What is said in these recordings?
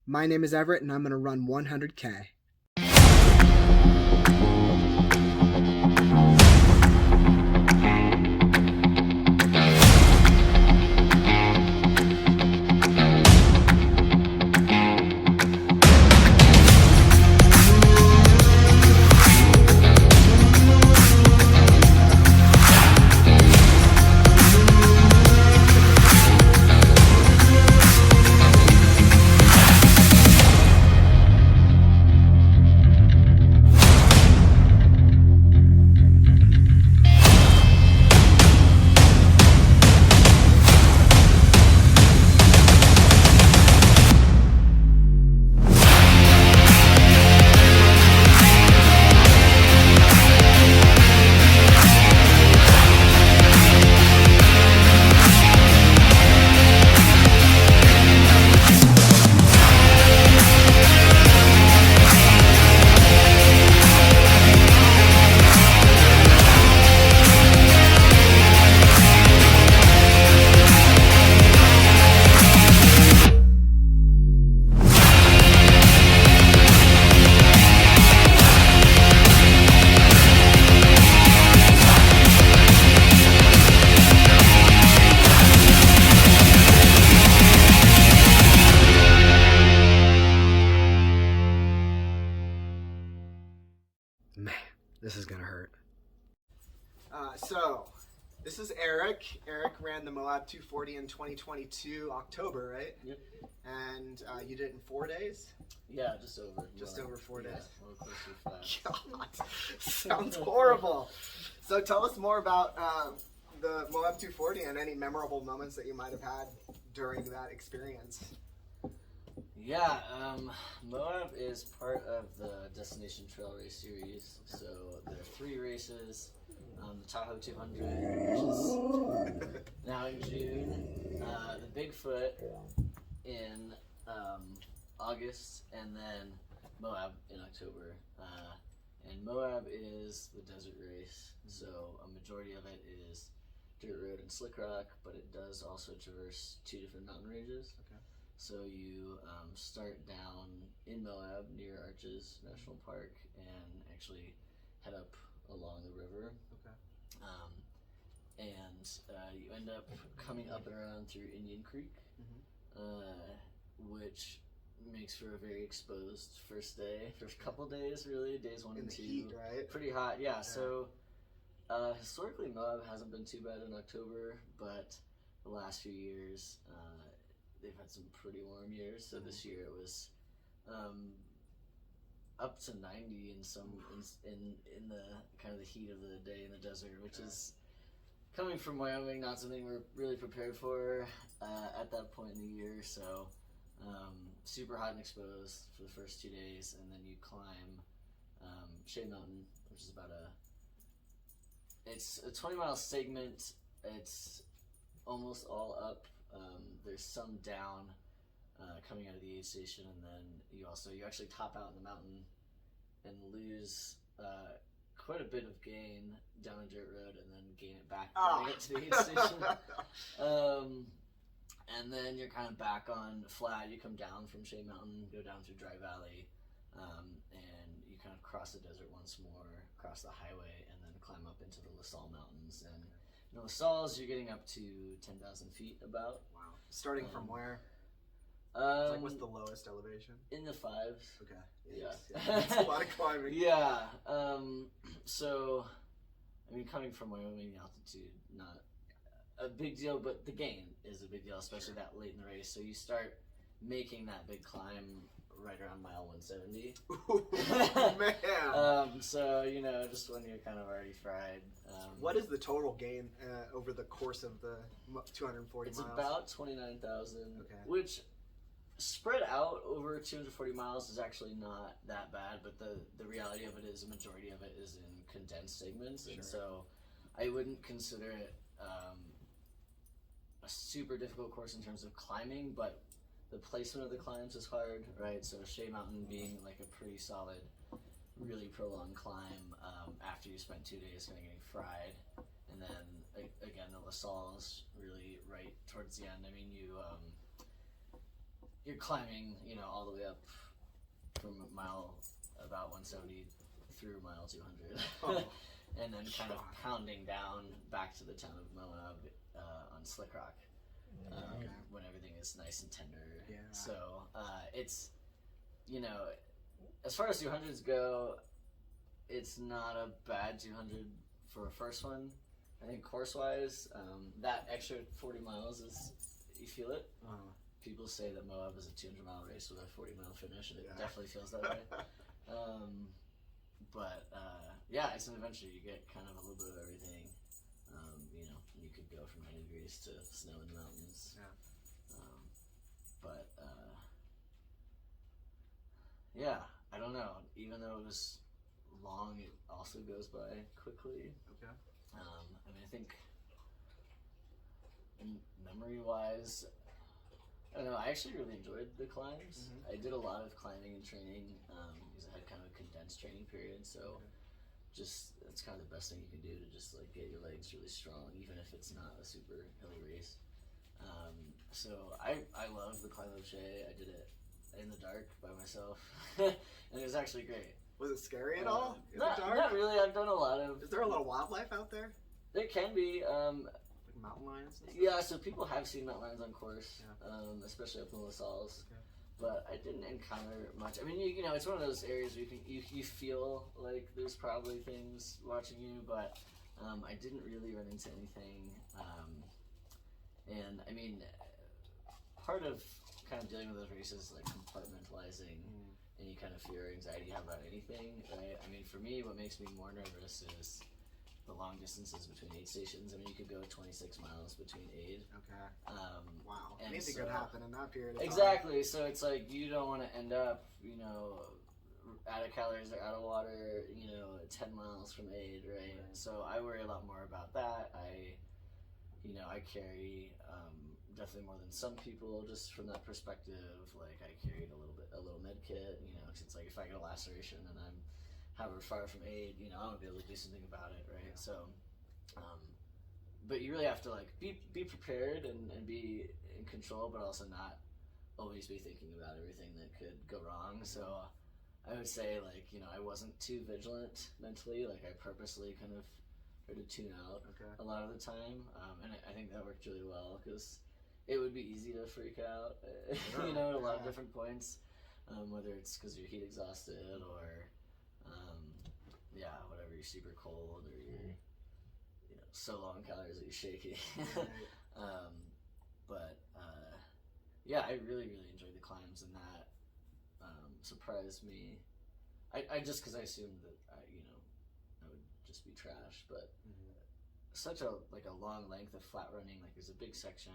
My name is Everett, and I'm going to run 100K. Man, this is gonna hurt. So, this is Eric. Eric ran the Moab 240 in 2022, October, right? Yep. And you did it in 4 days? Yeah, just over. Just over 4 days. Yeah, a little closer to 5. God, sounds horrible. So tell us more about the Moab 240 and any memorable moments that you might have had during that experience. Yeah, Moab is part of the Destination Trail Race series. So there are 3 races. The Tahoe 200, which is now in June. The Bigfoot in August, and then Moab in October. And Moab is the desert race, so a majority of it is dirt road and slick rock, but it does also traverse 2 different mountain ranges. Okay. So you start down in Moab near Arches National Park and actually head up along the river. Okay. And you end up coming up and around through Indian Creek, which makes for a very exposed first couple days, really, days 1 In and the 2. heat, right? Pretty hot, yeah. So historically, Moab hasn't been too bad in October, but the last few years, they've had some pretty warm years. So this year it was up to 90 in some in the kind of the heat of the day in the desert, which is, coming from Wyoming, not something we're really prepared for at that point in the year. So super hot and exposed for the first 2 days, and then you climb Shea Mountain, which is it's a 20-mile segment. It's almost all up. There's some down coming out of the aid station, and then you actually top out in the mountain and lose quite a bit of gain down a dirt road, and then gain it back when you get to the aid station. And then you're kind of back on flat. You come down from Shea Mountain, go down through Dry Valley, and you kind of cross the desert once more, cross the highway, and then climb up into the La Salle Mountains. And in La Salle's, you're getting up to 10,000 feet about. Wow. Starting from where? What's the lowest elevation? In the 5s. Okay. Yeah. That's a lot of climbing. Yeah. So, I mean, coming from Wyoming, the altitude, not a big deal, but the gain is a big deal, especially that late in the race. So you start making that big climb right around mile 170. Ooh, man. So, just when you're kind of already fried. What is the total gain over the course of the 240 it's miles? It's about 29,000, okay. Which spread out over 240 miles is actually not that bad, but the reality of it is a majority of it is in condensed segments. Sure. And so I wouldn't consider it a super difficult course in terms of climbing, but the placement of the climbs is hard, right? So Shea Mountain being like a pretty solid, really prolonged climb after you spent 2 days kind of getting fried, and then again the La Salle is really right towards the end. I mean, you're climbing, all the way from about 170 through mile 200. Oh. And then kind of pounding down back to the town of Moab on slick rock when everything is nice and tender. Yeah. So it's, you know, as far as 200s go, it's not a bad 200 for a first one. I think course-wise, that extra 40 miles is, you feel it. People say that Moab is a 200-mile race with a 40-mile finish, and it definitely feels that way. But yeah, it's an adventure. You get kind of a little bit of everything. You know, you could go from 90 degrees to snow in the mountains. Yeah. But yeah, I don't know. Even though it was long, it also goes by quickly. Okay. I mean, I think memory-wise, I don't know. I actually really enjoyed the climbs. I did a lot of climbing and training because I had kind of a condensed training period. So just that's kind of the best thing you can do to just like get your legs really strong, even if it's not a super hilly race. So I love the climb of Shea. I did it in the dark by myself, and it was actually great. Was it scary at all? In Not, the dark? not really. I've done a lot of. Is there a lot of wildlife out there? There can be. Like mountain lions and stuff? Yeah, so people have seen mountain lions on course, Yeah. especially up in the Salls. Okay. But I didn't encounter much. I mean, you know, it's one of those areas where you feel like there's probably things watching you, but I didn't really run into anything. And I mean, part of kind of dealing with those races is like compartmentalizing any kind of fear or anxiety you have about anything, right? I mean, for me, what makes me more nervous is the long distances between aid stations. I mean, you could go 26 miles between aid. Okay. Wow. And Anything so, could happen in that period of time. Exactly. So it's like you don't want to end up, you know, out of calories or out of water, you know, 10 miles from aid, right? So I worry a lot more about that. I carry definitely more than some people just from that perspective. Like I carried a little med kit, you know, 'cause it's like if I get a laceration and I'm however far from aid, you know, I want to be able to do something about it, right? Yeah. So, but you really have to like be prepared and be in control, but also not always be thinking about everything that could go wrong. So I would say like, you know, I wasn't too vigilant mentally. Like I purposely kind of tried to tune out a lot of the time. And I think that worked really well because it would be easy to freak out, you know, at a lot of different points, whether it's because you're heat exhausted or, whatever, you're super cold or you're, you know, so low on calories that you're shaky. Yeah, I really, really enjoyed the climbs, and that surprised me. I just because I assumed that I would just be trash, but such a long length of flat running. Like there's a big section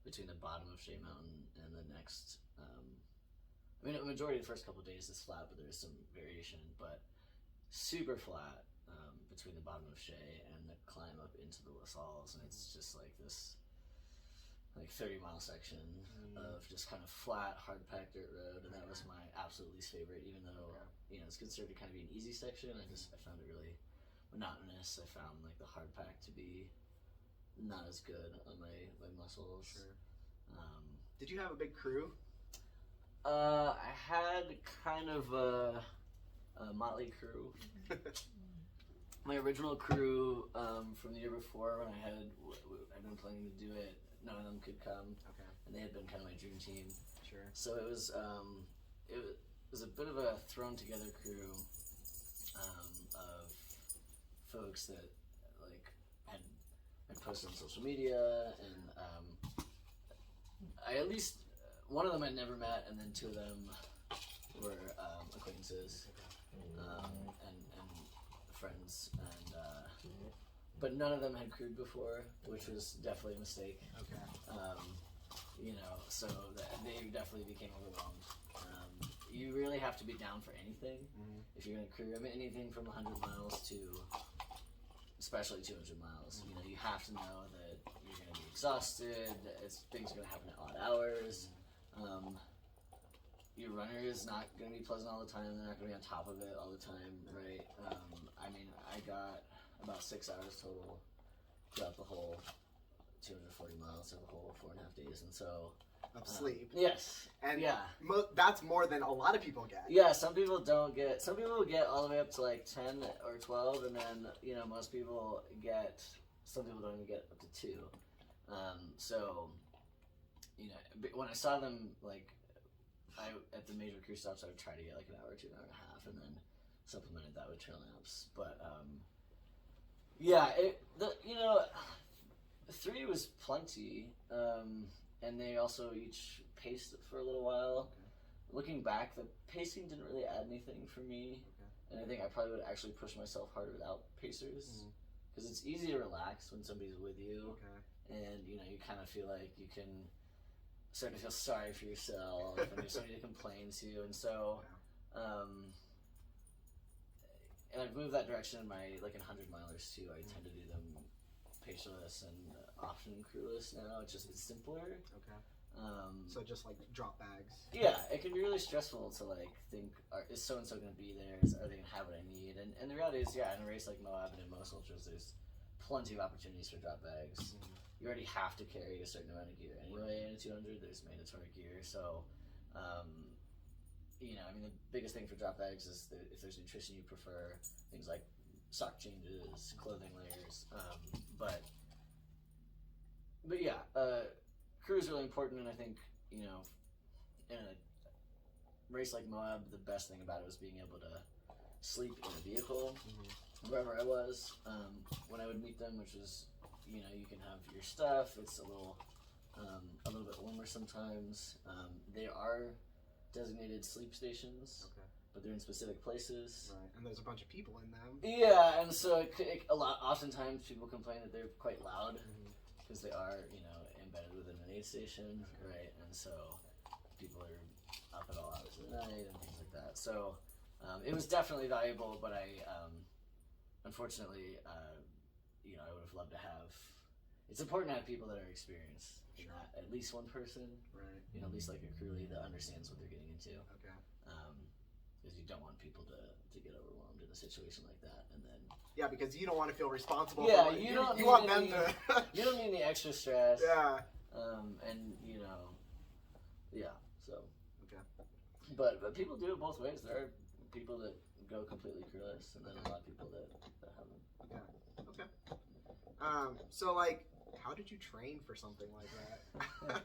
between the bottom of Shea Mountain and the next. I mean, the majority of the first couple of days is flat, but there is some variation. But super flat between the bottom of Shea and the climb up into the La Salles, and it's just like this, like 30-mile section of just kind of flat, hard-packed dirt road, and that was my absolute least favorite. Even though you know it's considered to kind of be an easy section, I found it really monotonous. I found like the hard pack to be not as good on my muscles. Sure. Did you have a big crew? I had kind of a motley crew. My original crew from the year before, when I'd been planning to do it, none of them could come, and they had been kind of my dream team. Sure. So it was a bit of a thrown together crew of folks that like had posted on social media, and I at least one of them I'd never met, and then two of them were acquaintances and friends, and but none of them had crewed before, which was definitely a mistake. You know, so they definitely became overwhelmed. You really have to be down for anything if you're gonna crew. I mean, anything from 100 miles to especially 200 miles. You know, you have to know that you're gonna be exhausted. Things are gonna happen at odd hours. Your runner is not going to be pleasant all the time. They're not going to be on top of it all the time, right? I mean, I got about 6 hours total throughout the whole 240 miles, throughout the whole 4.5 days. And so of sleep. Yes. And yeah. That's more than a lot of people get. Yeah, some people don't get, some people get all the way up to like 10 or 12, and then, you know, most people get, some people don't even get up to 2. So, you know, when I saw them, like, at the major crew stops, I would try to get like an hour to an hour and a half, and then supplemented that with trail naps. But, yeah, you know, 3 was plenty, and they also each paced for a little while. Okay. Looking back, the pacing didn't really add anything for me, Okay. and I think I probably would actually push myself harder without pacers, because it's easy to relax when somebody's with you, and you know you kind of feel like you can start to feel sorry for yourself, and there's somebody to complain to, and so, and I've moved that direction in my like in 100 milers too. I tend to do them pacerless and often crewless now. It's simpler. Okay. So just like drop bags. Yeah, it can be really stressful to like think, is so and so going to be there? Are they going to have what I need? And the reality is, yeah, in a race like Moab and in most ultras, there's plenty of opportunities for drop bags. You already have to carry a certain amount of gear anyway. In a 200, there's mandatory gear. So, you know, I mean, the biggest thing for drop bags is if there's nutrition you prefer, things like sock changes, clothing layers. But yeah, crew is really important, and I think, you know, in a race like Moab, the best thing about it was being able to sleep in a vehicle wherever I was. When I would meet them, which was, you know, you can have your stuff. It's a little bit warmer sometimes. They are designated sleep stations, but they're in specific places. Right, and there's a bunch of people in them. Yeah, and so oftentimes people complain that they're quite loud because they are, you know, embedded within an aid station, right? And so people are up at all hours of the night and things like that. So it was definitely valuable, but I unfortunately, you know, I would have loved to have. It's important to have people that are experienced. Sure. At least one person, right? You know, at least like a crew lead that understands what they're getting into. Okay. Because you don't want people to get overwhelmed in a situation like that, and then. Yeah, because you don't want to feel responsible. Yeah, for you don't. You want them to. You don't need any extra stress. Yeah. And you know, yeah. So. Okay. But people do it both ways. There are people that go completely crewless, and then a lot of people that haven't. Okay. So like, how did you train for something like that?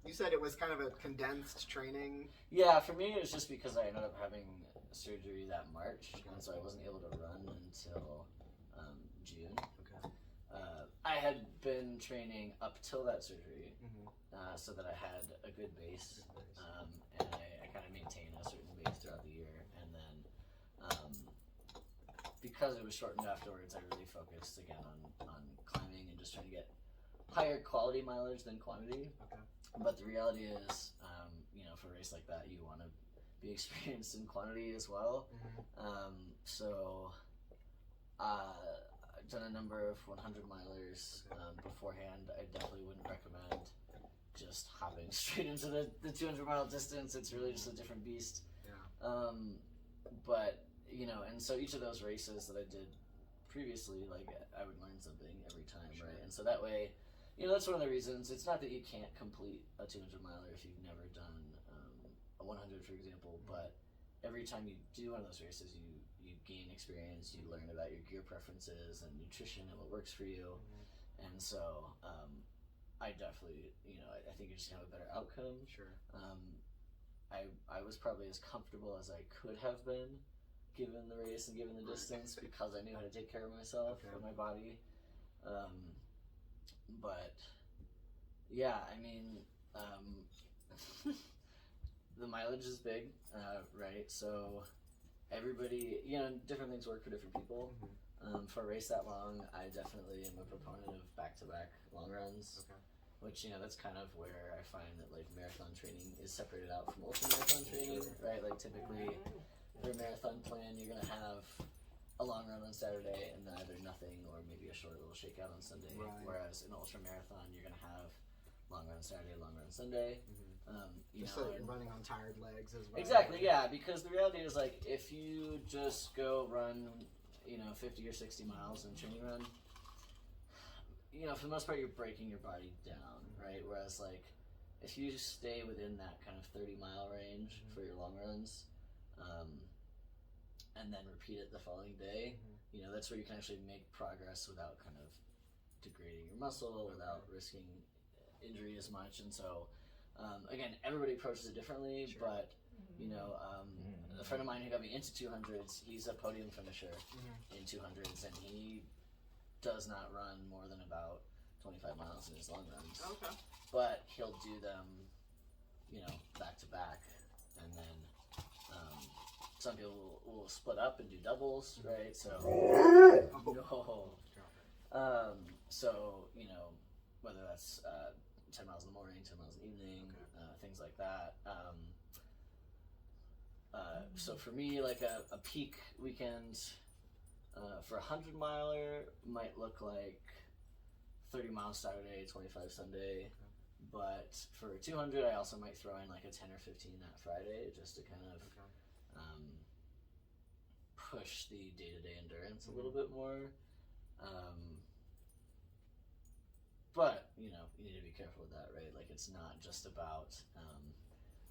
You said it was kind of a condensed training. Yeah, for me it was just because I ended up having surgery that March, and so I wasn't able to run until June. Okay. I had been training up till that surgery, so that I had a good base, and I kind of maintained a certain base throughout the year, and then because it was shortened afterwards, I really focused again on climbing and just trying to get higher quality mileage than quantity. Okay. But the reality is, you know, for a race like that, you want to be experienced in quantity as well. So I've done a number of 100 milers beforehand. I definitely wouldn't recommend just hopping straight into the 200 mile distance. It's really just a different beast. Yeah. But, you know, and so each of those races that I did previously, like, I would learn something every time, right? And so that way, you know, that's one of the reasons. It's not that you can't complete a 200 miler if you've never done a 100, for example, but every time you do one of those races, you gain experience, you learn about your gear preferences and nutrition and what works for you. And so I definitely, you know, I think you just have a better outcome. Sure. I was probably as comfortable as I could have been given the race and given the distance because I knew how to take care of myself and my body. But yeah, I mean, the mileage is big, right? So everybody, you know, different things work for different people. For a race that long, I definitely am a proponent of back-to-back long runs, which, you know, that's kind of where I find that like marathon training is separated out from ultra-marathon training, right? Like typically for a marathon plan, you're going to have a long run on Saturday and then either nothing or maybe a short little shakeout on Sunday. Whereas in ultra marathon, you're gonna have long run Saturday, long run Sunday. You just know, so you're running on tired legs as well. Exactly, yeah. Because the reality is, like, if you just go run, you know, 50 or 60 miles in training run, for the most part, you're breaking your body down, right? Whereas, like, if you stay within that kind of 30-mile range for your long runs, and then repeat it the following day, that's where you can actually make progress without kind of degrading your muscle, without risking injury as much. And so, again, everybody approaches it differently, but a friend of mine who got me into 200s, he's a podium finisher in 200s, and he does not run more than about 25 miles in his long runs. Okay. But he'll do them, back to back, and then some people will split up and do doubles, right? So, so whether that's 10 miles in the morning, 10 miles in the evening, things like that. So for me, like a peak weekend for a 100-miler might look like 30 miles Saturday, 25 Sunday. But for a 200, I also might throw in like a 10 or 15 that Friday, just to kind of push the day-to-day endurance a little bit more. But you need to be careful with that, right? Like, it's not just about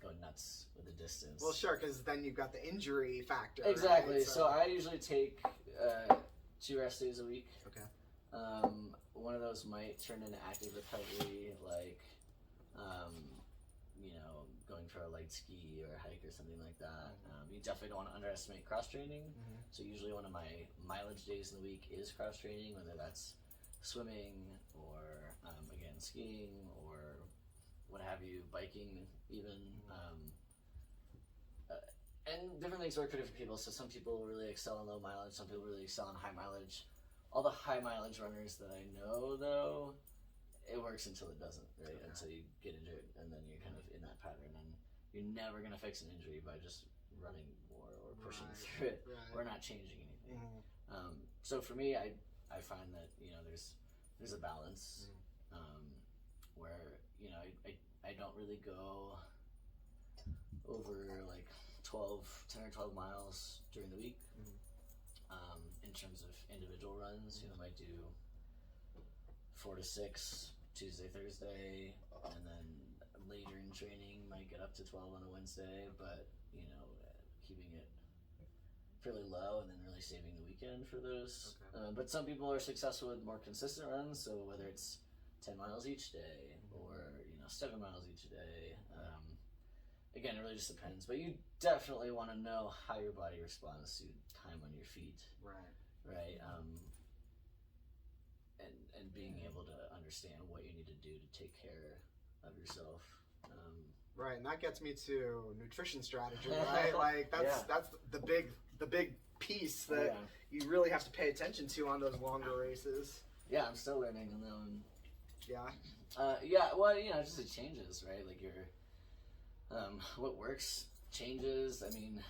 going nuts with the distance. Well, sure, because then you've got the injury factor. Exactly. Right? So I usually take 2 rest days a week. Okay. One of those might turn into active recovery, like going for a light ski or a hike or something like that. You definitely don't want to underestimate cross training. So usually one of my mileage days in the week is cross training, whether that's swimming or again skiing or what have you, biking even. And different things work for different people. So some people really excel in low mileage, some people really excel in high mileage. All the high mileage runners that I know, though, it works until it doesn't, right? Okay. Until you get injured, and then you're kind of in that pattern, and you're never going to fix an injury by just running more or pushing through it. Right. We're not changing anything. So for me, I find that there's a balance where I don't really go over like 10 or 12 miles during the week. In terms of individual runs, I might do 4 to 6 Tuesday, Thursday, and then later in training might get up to 12 on a Wednesday, but keeping it fairly low and then really saving the weekend for those. But some people are successful with more consistent runs, so whether it's 10 miles each day or 7 miles each day, again, it really just depends. But you definitely want to know how your body responds to time on your feet. Right. And being able to understand what you need to do to take care of yourself. Right, and that gets me to nutrition strategy, right? Like that's the big piece that you really have to pay attention to on those longer races. Yeah, I'm still learning on that one. Yeah. Well, just it changes, right? Like what works changes. I mean,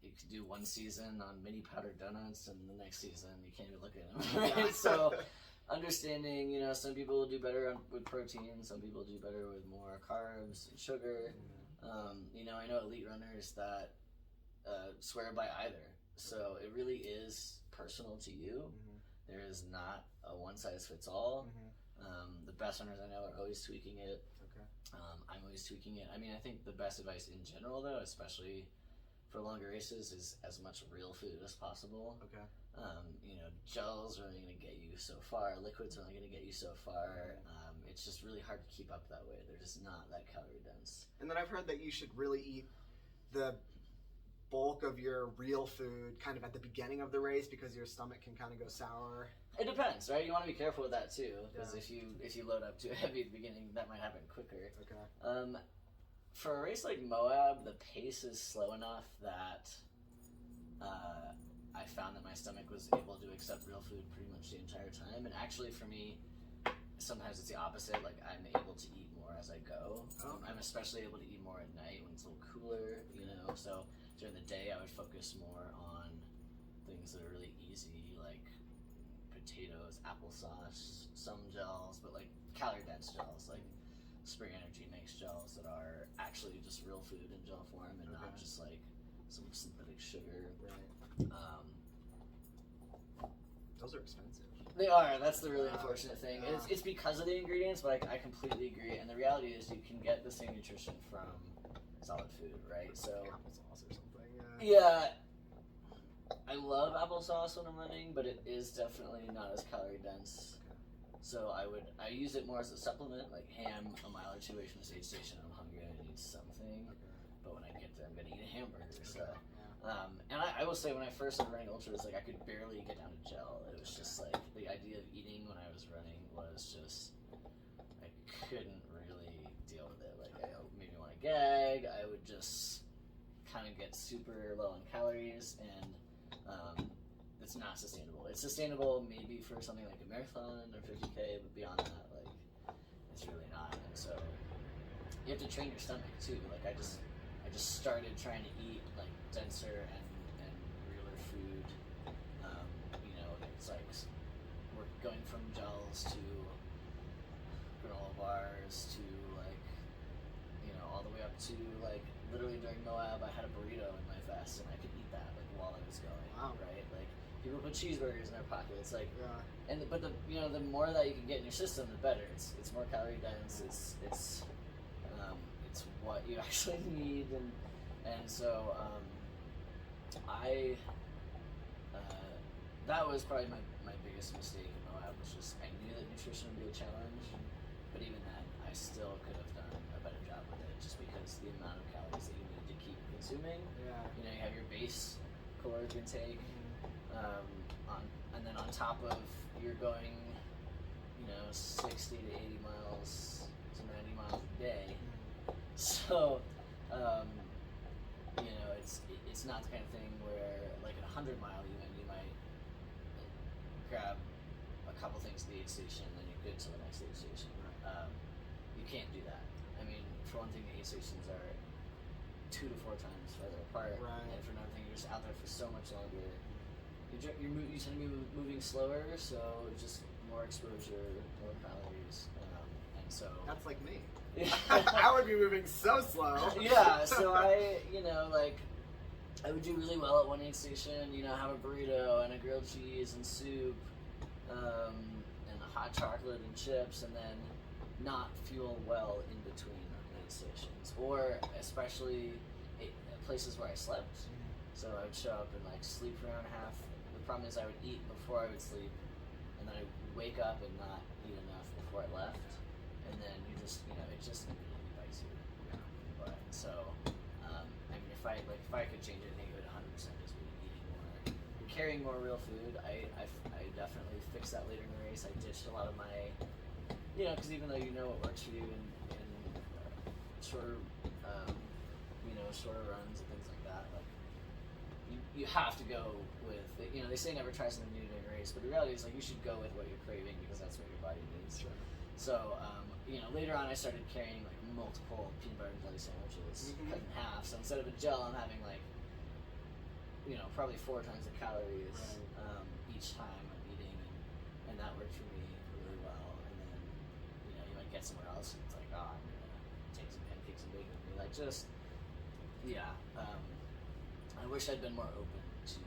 you could do one season on mini powdered donuts, and the next season you can't even look at them, right? So understanding, some people do better with protein, some people do better with more carbs and sugar. I know elite runners that swear by either. So it really is personal to you. There is not a one size fits all. The best runners I know are always tweaking it. I'm always tweaking it. I mean, I think the best advice in general, though, especially for longer races, is as much real food as possible. Gels are only going to get you so far. Liquids are only going to get you so far. It's just really hard to keep up that way. They're just not that calorie dense. And then I've heard that you should really eat the bulk of your real food kind of at the beginning of the race because your stomach can kind of go sour. It depends, right? You want to be careful with that too, because if you load up too heavy at the beginning, that might happen quicker. For a race like Moab, the pace is slow enough that I found that my stomach was able to accept real food pretty much the entire time. And actually, for me, sometimes it's the opposite. Like, I'm able to eat more as I go. I'm especially able to eat more at night when it's a little cooler, So during the day, I would focus more on things that are really easy, like potatoes, applesauce, some gels, but like calorie-dense gels, like Spring Energy makes gels that are actually just real food in gel form and not just like some synthetic sugar. Those are expensive. They are. That's the really unfortunate thing. It's because of the ingredients, but I completely agree. And the reality is, you can get the same nutrition from solid food, right? So applesauce or something. Yeah, I love applesauce when I'm running, but it is definitely not as calorie dense. So I use it more as a supplement, like ham a mile or two away from the aid station. I'm hungry and I need something, but when I get there, I'm gonna eat a hamburger. So. And I will say, when I first started running ultras, like I could barely get down to gel. It was just like the idea of eating when I was running was just, I couldn't really deal with it. Like I made me want to gag. I would just kind of get super low on calories, and it's not sustainable. It's sustainable maybe for something like a marathon or 50K, but beyond that, like it's really not. And so you have to train your stomach too. Like I just started trying to eat like denser and realer food. You know, it's like we're going from gels to granola bars to like, you know, all the way up to like literally during Moab I had a burrito in my vest and I could eat that like while I was going. Wow. Right? Like people put cheeseburgers in their pockets, like but the the more that you can get in your system, the better. It's more calorie dense. It's what you actually need, and so that was probably my biggest mistake in Moab, was just I knew that nutrition would be a challenge, but even then I still could have done a better job with it, just because the amount of calories that you need to keep consuming. You know, you have your base caloric intake, and then on top of, you're going 60 to 80 miles to 90 miles a day. So, it's not the kind of thing where, like at a 100-mile event, you might grab a couple things at the aid station, and then you're good to the next aid station. You can't do that. I mean, for one thing, the aid stations are 2 to 4 times further apart, and for another thing, you're just out there for so much longer. You tend to be moving slower, so just more exposure, more calories, and so that's like me. I would be moving so slow. Yeah, so I would do really well at one aid station, have a burrito and a grilled cheese and soup, and a hot chocolate and chips, and then not fuel well in between aid stations, or especially places where I slept. So I would show up and sleep around half. The problem is I would eat before I would sleep, and then I would wake up and not eat enough before I left, and then it just immediately bites you. But so, I mean, if I could change anything, it would 100% just be eating more. You're carrying more real food. I definitely fixed that later in the race. I ditched a lot of my, because even though you know what works for you in shorter, shorter runs and things like that, like you have to go with, they say never try something new during a race, but the reality is you should go with what you're craving, because that's what your body needs. Sure. So, later on I started carrying multiple peanut butter and jelly sandwiches cut in half. So instead of a gel, I'm having probably 4 times the calories each time I'm eating, and that worked for me really well. And then you might get somewhere else and it's like, I'm gonna take some pancakes and bacon with me. I wish I'd been more open to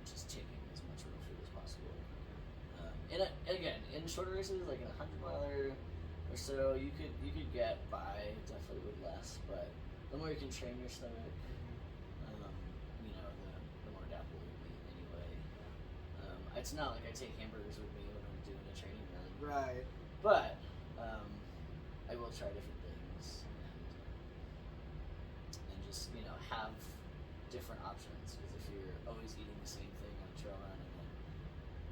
just taking as much real food as possible. And again, in shorter races, like in a 100-miler or so, you could get by definitely with less, but the more you can train your stomach, the more adaptable you'll be anyway. It's not like I take hamburgers with me when I'm doing a training run. Right. But I will try different things and just have different options, because if you're always eating the same thing on a trail run and then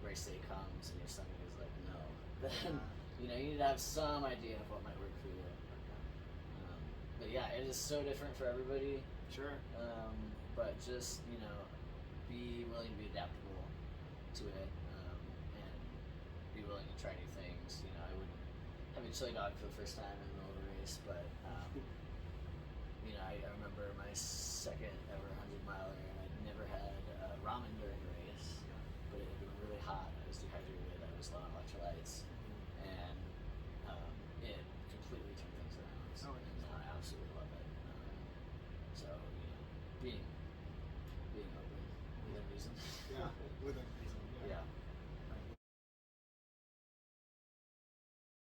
race day comes and your stomach is like no, then you need to have some idea of what might work for you. But yeah, it is so different for everybody. Sure. But just be willing to be adaptable to it, and be willing to try new things. I wouldn't have a chili dog for the first time in the middle of a race, but I remember my second ever 100-miler, and I'd never had ramen during a race, but it had been really hot. I was dehydrated. I was low on electrolytes.